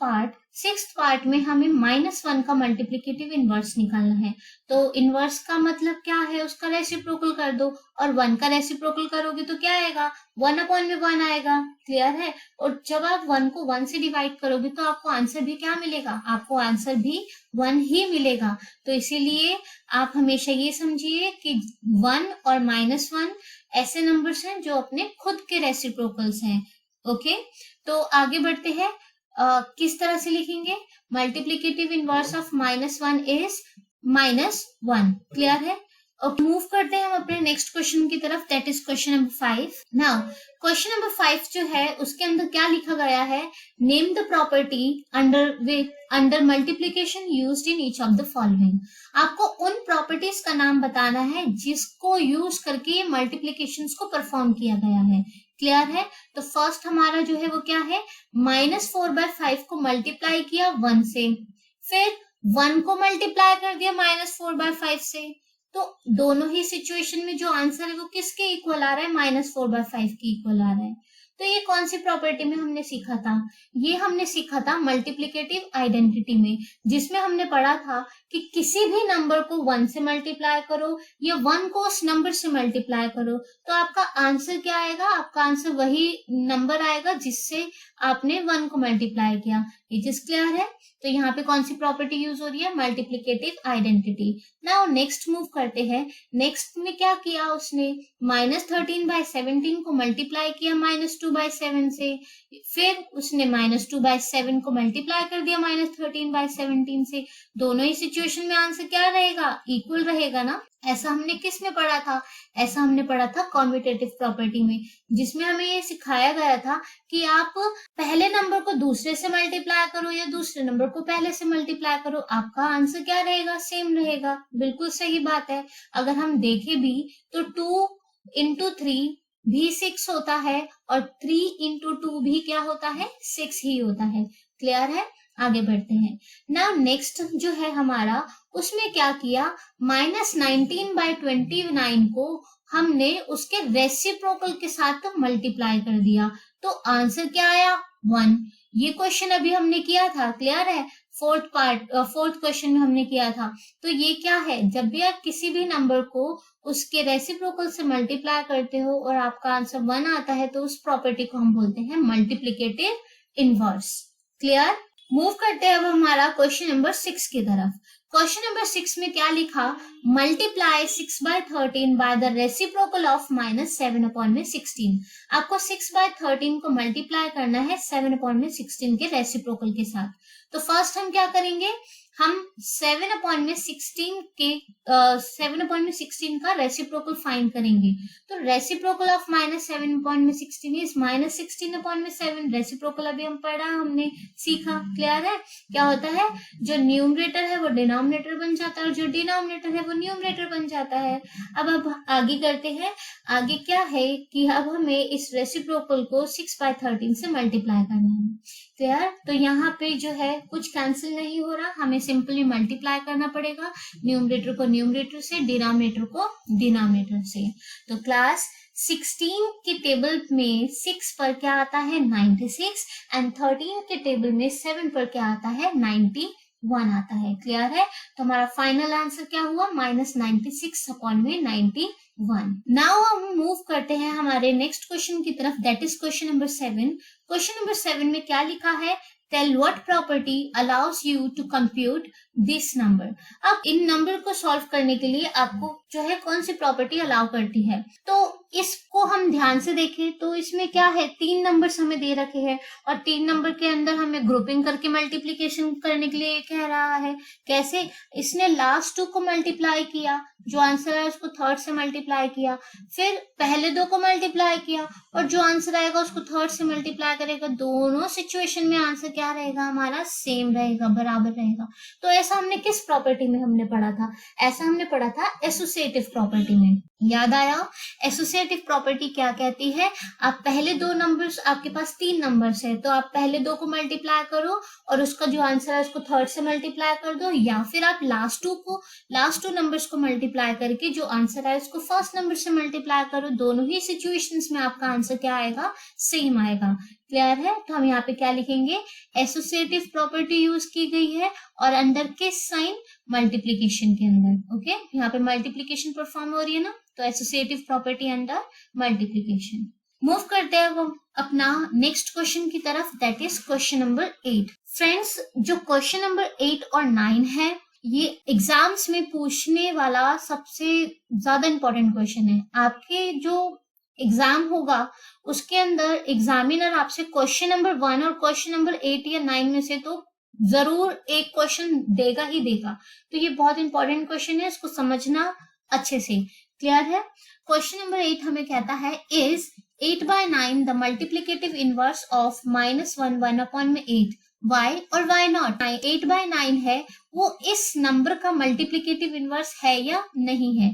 part में हमें -1 का मल्टीप्लिकेटिव इनवर्स निकालना है। तो इनवर्स का मतलब क्या है? उसका रेसिप्रोकल कर दो, और 1 का रेसिप्रोकल करोगे तो क्या आएगा? 1/1 आएगा। क्लियर है? और जब आप 1 को 1 से डिवाइड करोगे तो आपको आंसर भी क्या मिलेगा? आपको आंसर भी 1 ही मिलेगा। तो इसीलिए आप हमेशा ये समझिए कि 1 और -1 ऐसे नंबर्स हैं जो अपने खुद के रेसिप्रोकल्स हैं। ओके, तो आगे बढ़ते हैं। किस तरह से लिखेंगे? Multiplicative inverse of -1 is -1। Clear है? और मूव करते हैं हम अपने नेक्स्ट क्वेश्चन की तरफ, that is question number 5। Now question number 5 जो है उसके अंदर क्या लिखा गया है? Name the property under multiplication used in each of the following. आपको उन प्रॉपर्टीज का नाम बताना है जिसको यूज करके ये मल्टीप्लिकेशंस को परफॉर्म किया गया है। क्लियर है? तो फर्स्ट हमारा जो है वो क्या है? -4/5 को मल्टीप्लाई किया 1 से, फिर 1 को मल्टीप्लाई कर दिया -4/5 से। तो दोनों ही सिचुएशन में जो आंसर है वो किसके इक्वल आ रहा है? -4/5 के इक्वल आ रहा है। तो ये कौन सी प्रॉपर्टी में हमने सीखा था? ये हमने सीखा था मल्टीप्लिकेटिव आइडेंटिटी में, जिसमें हमने पढ़ा था कि किसी भी नंबर को 1 से मल्टीप्लाई करो या 1 को उस नंबर से मल्टीप्लाई करो तो आपका आंसर क्या आएगा? आपका आंसर वही नंबर आएगा जिससे आपने 1 को मल्टीप्लाई किया। ये चीज क्लियर है? तो यहाँ पे कौन सी प्रॉपर्टी यूज हो रही है? Multiplicative identity. Now next move करते हैं। नेक्स्ट में क्या किया उसने? -13/17 को मल्टीप्लाई किया -2/7 से, फिर उसने -2/7 को मल्टीप्लाई कर दिया -13/17 से। दोनों ही सिचुएशन में आंसर क्या रहेगा? इक्वल रहेगा ना। ऐसा हमने किस में पढ़ा था? ऐसा हमने पढ़ा था कॉम्यूटेटिव प्रॉपर्टी में, जिसमें हमें ये सिखाया गया था कि आप पहले नंबर को दूसरे से मल्टीप्लाई करो या दूसरे नंबर को पहले से मल्टीप्लाई करो, आपका आंसर क्या रहेगा? सेम रहेगा। बिल्कुल सही बात है। अगर हम देखें भी तो 2 into 3 भी 6 होता है और 3 into 2 भी क्या होता है? 6 ही होता है। क्लियर है? आगे बढ़ते हैं। नाउ नेक्स्ट जो है हमारा, उसमें क्या किया? -19/29 को हमने उसके रेसिप्रोकल के साथ मल्टीप्लाई कर दिया, तो आंसर क्या आया? 1। ये क्वेश्चन अभी हमने किया था। क्लियर है? फोर्थ क्वेश्चन में हमने किया था। तो ये क्या है? जब भी आप किसी भी नंबर को उसके रेसिप्रोकल से मल्टीप्लाई करते हो और आपका आंसर 1 आता है तो उस प्रॉपर्टी को हम बोलते हैं मल्टीप्लिकेटिव इनवर्स। क्लियर? मूव करते हैं अब हमारा क्वेश्चन नंबर 6 की तरफ। क्वेश्चन नंबर 6 में क्या लिखा? Multiply 6/13 by the reciprocal of -7/16। आपको 6/13 को मल्टीप्लाई करना है 7/16 के रेसिप्रोकल के साथ। तो फर्स्ट हम क्या करेंगे? हम 7/16 का रेसिप्रोकल फाइंड करेंगे। तो रेसिप्रोकल ऑफ -7/16 इज -16/7। रेसिप्रोकल अभी हम पढ़ा, हमने सीखा। क्लियर है? क्या होता है? जो न्यूमरेटर है वो डिनोमिनेटर बन जाता है और जो डिनोमिनेटर है वो न्यूमरेटर बन जाता है। अब आगे करते हैं। आगे क्या है कि अब हमें इस रेसिप्रोकल को 6/13 से मल्टीप्लाई करना है। क्लियर? तो यहाँ पे जो है कुछ कैंसिल नहीं हो रहा, हमें सिंपली मल्टीप्लाई करना पड़ेगा न्यूमरेटर को न्यूमरेटर से, डिनोमिनेटर को डिनोमिनेटर से। तो क्लास 16 के टेबल में 6 पर क्या आता है? 96 एंड 13 के टेबल में 7 पर क्या आता है? 91 आता है। क्लियर है? तो हमारा फाइनल आंसर क्या हुआ? -96/91। नाउ हम मूव करते हैं हमारे नेक्स्ट क्वेश्चन की तरफ, that is question number 7। Question number 7 में क्या लिखा है? Tell what property allows you to compute this number. अब इन नंबर को सॉल्व करने के लिए आपको जो है कौन सी प्रॉपर्टी अलाउ करती है? तो इसको हम ध्यान से देखें तो इसमें क्या है? 3 नंबर्स हमें दे रखे हैं और 3 नंबर के अंदर हमें ग्रुपिंग करके मल्टीप्लीकेशन करने के लिए कह रहा है। कैसे? इसने लास्ट 2 को मल्टीप्लाई किया, जो आंसर है उसको थर्ड से मल्टीप्लाई किया, फिर पहले 2 को मल्टीप्लाई किया और जो आंसर आएगा उसको थर्ड से मल्टीप्लाई करेगा। दोनों सिचुएशन में आंसर क्या रहेगा? हमारा सेम रहेगा, बराबर रहेगा। तो ऐसा हमने किस प्रॉपर्टी में हमने पढ़ा था? ऐसा हमने पढ़ा था एसोसिएटिव प्रॉपर्टी में। याद आया? एसोसिएटिव प्रॉपर्टी क्या कहती है? आप पहले दो नंबर्स, आपके पास 3 नंबर्स है तो आप पहले दो को मल्टीप्लाई करो और उसका जो आंसर है उसको थर्ड से मल्टीप्लाई कर दो, या फिर आप लास्ट टू नंबर्स को मल्टीप्लाई करके जो आंसर है उसको फर्स्ट नंबर से मल्टीप्लाई करो। दोनों ही सिचुएशंस में आपका आंसर क्या आएगा? सेम आएगा। क्लियर है? तो हम यहाँ पे क्या लिखेंगे? एसोसिएटिव प्रॉपर्टी यूज की गई है और अंडर किस साइन? मल्टीप्लीकेशन के अंदर। ओके, यहाँ पे मल्टीप्लीकेशन परफॉर्म हो रही है ना, तो associative property under multiplication. Move करते हैं हम अपना नेक्स्ट क्वेश्चन की तरफ, that is question number 8। Friends, जो क्वेश्चन नंबर 8 और 9 है ये एग्जाम्स में पूछने वाला सबसे ज्यादा इंपॉर्टेंट क्वेश्चन है। आपके जो एग्जाम होगा उसके अंदर एग्जामिनर आपसे क्वेश्चन नंबर 1 और क्वेश्चन नंबर 8 या 9 में से तो जरूर एक क्वेश्चन देगा ही देगा। तो ये बहुत इंपॉर्टेंट क्वेश्चन है, इसको समझना अच्छे से। क्लियर है? क्वेश्चन नंबर 8 हमें कहता है, is 8/9 the multiplicative inverse of -1 1/8? Why और वाई नॉट? 8/9 है वो इस नंबर का मल्टीप्लिकेटिव इनवर्स है या नहीं है।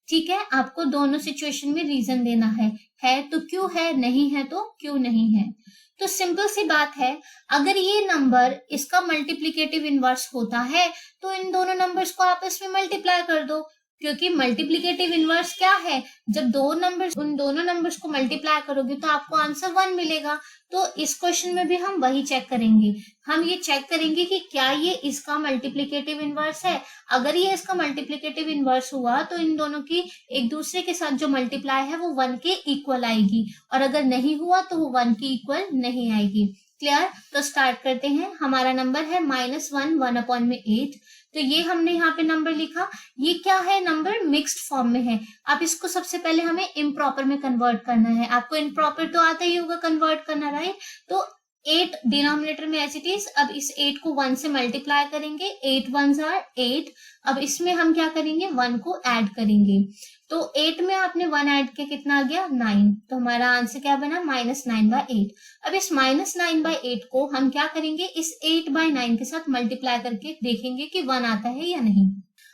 ठीक है, आपको दोनों सिचुएशन में रीजन देना है तो क्यों है, नहीं है तो क्यों नहीं है। तो सिंपल सी बात है, अगर ये नंबर इसका मल्टीप्लिकेटिव इनवर्स होता है तो इन दोनों नंबर्स को आपस में मल्टीप्लाई कर दो, क्योंकि मल्टीप्लिकेटिव इनवर्स क्या है? जब दो नंबर्स, उन दोनों नंबर्स को मल्टीप्लाई करोगे तो आपको आंसर 1 मिलेगा। तो इस क्वेश्चन में भी हम वही चेक करेंगे। हम ये चेक करेंगे कि क्या ये इसका मल्टीप्लिकेटिव इनवर्स है। अगर ये इसका मल्टीप्लिकेटिव इनवर्स हुआ तो इन दोनों की एक दूसरे के साथ जो मल्टीप्लाई है वो 1 के इक्वल आएगी, और अगर नहीं हुआ तो वो 1 के इक्वल नहीं आएगी। क्लियर? तो स्टार्ट करते हैं। हमारा नंबर है -1 1/8। तो ये हमने यहाँ पे नंबर लिखा। ये क्या है? नंबर मिक्स्ड फॉर्म में है। अब इसको सबसे पहले हमें इम्प्रॉपर में कन्वर्ट करना है। आपको इम्प्रॉपर तो आता ही होगा कन्वर्ट करना, राइट? तो 8 डिनोमिनेटर में एज इट इज। अब इस 8 को 1 से मल्टीप्लाई करेंगे, 8 1s are 8। अब इसमें हम क्या करेंगे? 1 को ऐड करेंगे। तो 8 में आपने 1 ऐड किया, कितना आ गया? 9। तो हमारा आंसर क्या बना? -9/8। अब इस -9/8 को हम क्या करेंगे? इस 8/9 के साथ मल्टीप्लाई करके देखेंगे कि 1 आता है या नहीं।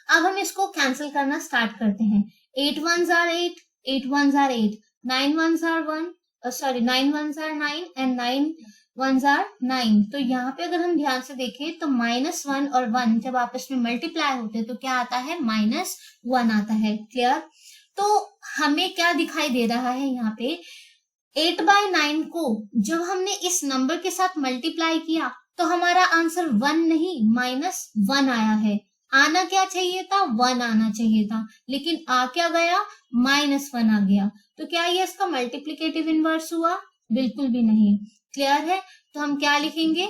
अब हम इसको कैंसिल करना स्टार्ट करते हैं। 8 1s are 8, 8 1s are 8, 9 1s are 1, 9 1s are 9 and 9 1s are 9। तो यहाँ पे अगर हम ध्यान से देखें तो -1 और 1 जब आपस में मल्टीप्लाई होते हैं तो क्या आता है? -1 आता है। क्लियर? तो हमें क्या दिखाई दे रहा है यहाँ पे? 8/9 को जब हमने इस नंबर के साथ मल्टीप्लाई किया तो हमारा आंसर 1 नहीं -1 आया है। आना क्या चाहिए था? 1 आना चाहिए था, लेकिन आ क्या गया? -1 आ गया। तो क्या ये इसका मल्टीप्लिकेटिव इनवर्स हुआ? बिल्कुल भी नहीं। क्लियर है? तो हम क्या लिखेंगे?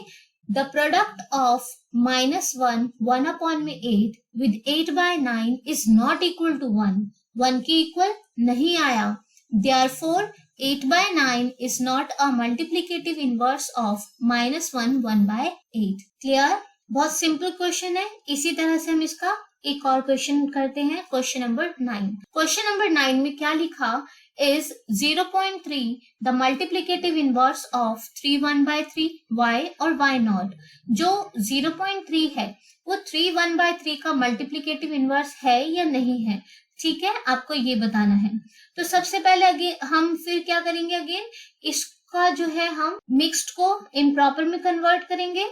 The product of -1 1/8 with 8/9 is not equal to 1। 1 के इक्वल नहीं आया। Therefore 8/9 is not a multiplicative inverse of -1 1/8। Clear? बहुत सिंपल क्वेश्चन है। इसी तरह से हम इसका एक और क्वेश्चन करते हैं, क्वेश्चन नंबर 9। क्वेश्चन नंबर 9 में क्या लिखा? is 0.3 the multiplicative inverse of 3 1/3 y और y naught? जो 0.3 है वो 3 1/3 का मल्टीप्लिकेटिव इनवर्स है या नहीं है। ठीक है, आपको ये बताना है। तो सबसे पहले हम फिर क्या करेंगे? अगेन इसका जो है हम मिक्स्ड को इम्प्रॉपर में कन्वर्ट करेंगे।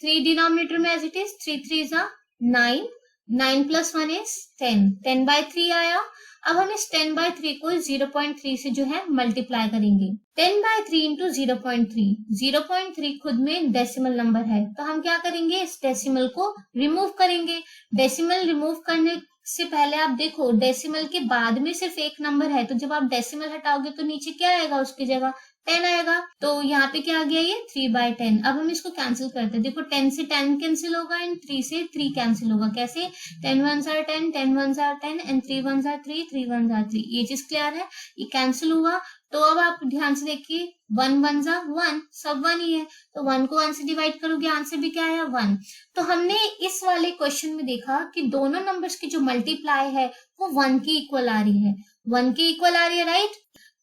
3 डिनोमिनेटर में as it is, 3 3s are 9, 9 + 1 is 10, 10/3 आया। अब हम इस 10/3 को 0.3 से जो है मल्टीप्लाई करेंगे। 10/3 इंटू 0.3, 0.3 खुद में डेसिमल नंबर है, तो हम क्या करेंगे? इस डेसिमल को रिमूव करेंगे। डेसिमल रिमूव करने से पहले आप देखो, डेसिमल के बाद में सिर्फ एक नंबर है, तो जब आप डेसिमल हटाओगे तो नीचे क्या आएगा? उसकी जगह 10 आएगा। तो यहाँ पे क्या आ गया? ये 3/10। अब हम इसको कैंसिल करते हैं। देखो 10 से 10 कैंसिल होगा एंड 3 से 3 कैंसिल होगा। कैसे? 10 1s are 10, 10 1s are 10 and 3 1s are 3, 3 1s are 3। ये चीज क्लियर है? ये कैंसिल हुआ। तो अब आप ध्यान से देखिए, 1 1s are 1, सब 1 ही है, तो 1 को 1 से डिवाइड करोगे, आंसर भी क्या आया? 1। तो हमने इस वाले क्वेश्चन में देखा कि दोनों नंबर्स की जो मल्टीप्लाई है वो 1 के इक्वल आ रही है। 1 के इक्वल आ रही है, राइट?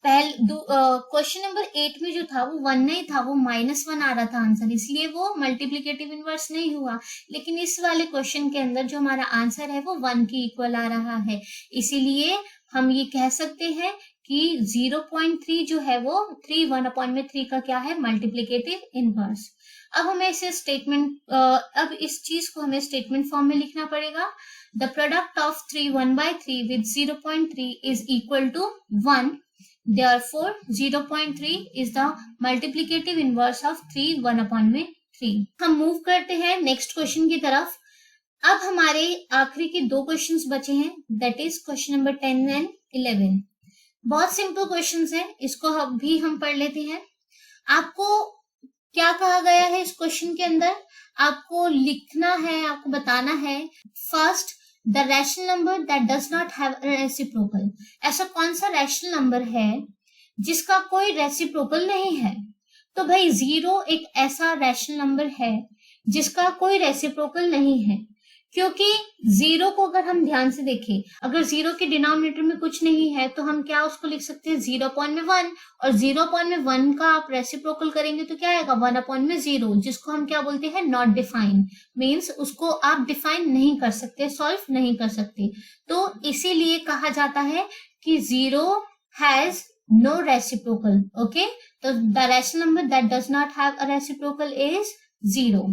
क्वेश्चन नंबर 8 में जो था वो 1 नहीं था, वो -1 आ रहा था आंसर, इसलिए वो मल्टीप्लिकेटिव इनवर्स नहीं हुआ। लेकिन इस वाले क्वेश्चन के अंदर जो हमारा आंसर है वो 1 के इक्वल आ रहा है, इसीलिए हम ये कह सकते हैं कि 0.3 जो है वो 1/3 का क्या है, मल्टीप्लिकेटिव इनवर्स। अब हमें इसे अब इस चीज को हमें स्टेटमेंट फॉर्म में लिखना पड़ेगा। The product of 3 1/3 with 0.3 is equal to 1। Therefore 0.3 is the multiplicative inverse of 3 1/3। हम मूव करते हैं नेक्स्ट क्वेश्चन की तरफ। अब हमारे आखिरी के 2 क्वेश्चंस बचे हैं, that is question number 10 and 11। बहुत सिंपल क्वेश्चंस हैं, इसको भी हम पढ़ लेते हैं। आपको क्या कहा गया है इस क्वेश्चन के अंदर, आपको लिखना है, आपको बताना है first the rational number that does not have a reciprocal. ऐसा कौन सा रैशनल नंबर है जिसका कोई रेसिप्रोकल नहीं है? तो भाई 0 एक ऐसा रैशनल नंबर है जिसका कोई रेसिप्रोकल नहीं है, क्योंकि 0 को अगर हम ध्यान से देखें, अगर 0 के डिनोमिनेटर में कुछ नहीं है तो हम क्या उसको लिख सकते हैं 0/1, और 0/1 का आप रेसिप्रोकल करेंगे तो क्या आएगा 1/0, जिसको हम क्या बोलते हैं नॉट डिफाइंड, मीन्स उसको आप डिफाइन नहीं कर सकते, सॉल्व नहीं कर सकते। तो इसीलिए कहा जाता है कि 0 हैज नो रेसिप्रोकल। ओके, तो the rational number that does not have a reciprocal is 0।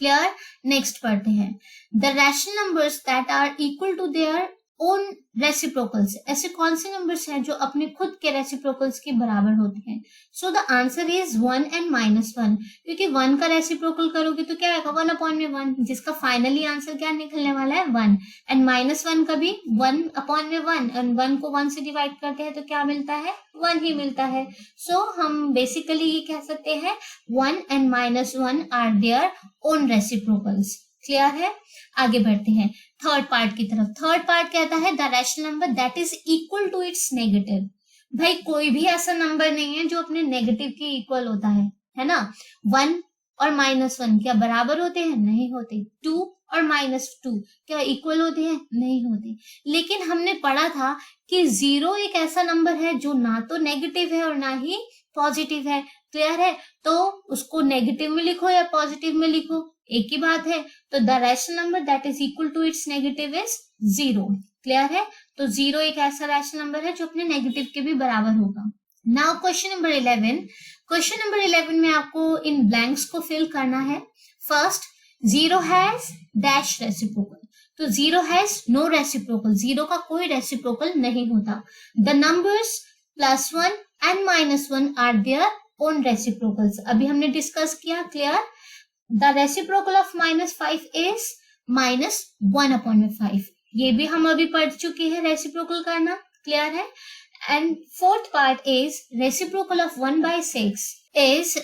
Clear? Next पढ़ते हैं, the rational numbers that are equal to their own reciprocals. ऐसे कौन से नंबर्स हैं जो अपने खुद के रेसिप्रोकल्स के बराबर होते हैं? So the answer is 1 and -1, क्योंकि 1 का रेसिप्रोकल करोगे तो क्या आएगा 1/1, जिसका फाइनली आंसर क्या निकलने वाला है 1, एंड -1 का भी 1/1, एंड 1 को 1 से डिवाइड करते हैं तो क्या मिलता है 1 ही मिलता है। सो हम बेसिकली ये कह सकते हैं 1 and -1 are their own reciprocals. Clear है? आगे बढ़ते हैं थर्ड पार्ट की तरफ। थर्ड पार्ट कहता है the rational number that is equal to its negative. भाई कोई भी ऐसा नंबर नहीं है जो अपने नेगेटिव के इक्वल होता है ना। 1 और -1 क्या बराबर होते हैं? नहीं होते। 2 और -2 क्या इक्वल होते हैं? नहीं होते। लेकिन हमने पढ़ा था कि 0 एक ऐसा नंबर है जो ना तो नेगेटिव है और ना ही पॉजिटिव है। क्लियर है? तो उसको नेगेटिव में लिखो या पॉजिटिव में लिखो, एक ही बात है। तो the rational number that is equal to its negative is 0। Clear है? तो 0 एक ऐसा रैशनल नंबर है जो अपने नेगेटिव के भी बराबर होगा। Now question number 11। Question number 11 में आपको इन ब्लैंक्स को फिल करना है। First, 0 has dash reciprocal. तो 0 हैज नो रेसिप्रोकल, 0 का कोई रेसिप्रोकल नहीं होता। The numbers +1 and -1 are their own reciprocals. अभी हमने डिस्कस किया। Clear? The reciprocal of -5 is -1/5। ये भी हम अभी पढ़ चुके हैं रेसिप्रोकल करना। क्लियर है? And fourth part is reciprocal of 1/6 is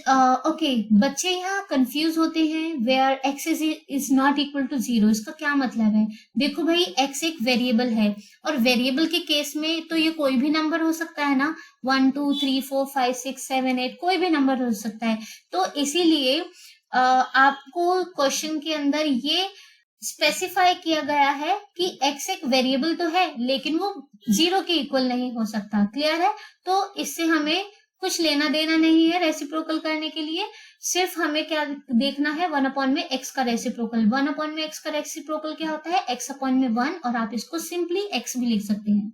okay. बच्चे यहाँ कंफ्यूज होते हैं where x is not equal to 0। इसका क्या मतलब है? देखो भाई, x एक वेरिएबल है, और वेरिएबल के केस में तो ये कोई भी नंबर हो सकता है ना, 1 2 3 4 5 6 7 8 कोई भी नंबर हो सकता है। तो इसीलिए आपको क्वेश्चन के अंदर ये स्पेसिफाई किया गया है कि x एक वेरिएबल तो है लेकिन वो 0 के इक्वल नहीं हो सकता। क्लियर है? तो इससे हमें कुछ लेना देना नहीं है रेसिप्रोकल करने के लिए। सिर्फ हमें क्या देखना है 1/x का रेसिप्रोकल। 1/x का रेसिप्रोकल क्या होता है? x/1, और आप इसको सिंपली x भी लिख सकते हैं।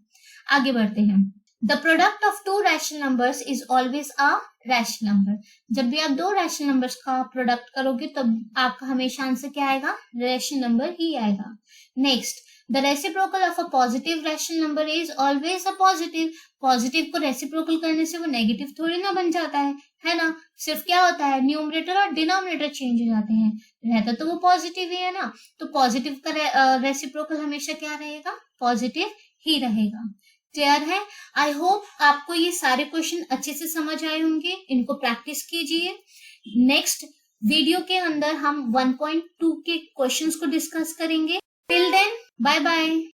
आगे बढ़ते हैं। The product of 2 rational numbers is always a rational number. जब भी आप 2 रैशनल नंबर्स का प्रोडक्ट करोगे तब आपका हमेशा आंसर क्या आएगा? रैशनल नंबर ही आएगा। Next, the reciprocal of a positive rational number is always a positive. Positive को रेसिप्रोकल करने से वो नेगेटिव थोड़ी ना बन जाता है ना। सिर्फ क्या होता है, न्यूमरेटर और डिनोमिनेटर चेंज हो जाते हैं, रहता तो वो पॉजिटिव ही है ना। तो पॉजिटिव का रेसिप्रोकल हमेशा क्या रहेगा? पॉजिटिव ही रहेगा। क्लियर है? आई होप आपको ये सारे क्वेश्चन अच्छे से समझ आए होंगे। इनको प्रैक्टिस कीजिए। नेक्स्ट वीडियो के अंदर हम 1.2 के क्वेश्चंस को डिस्कस करेंगे। Till then, bye bye.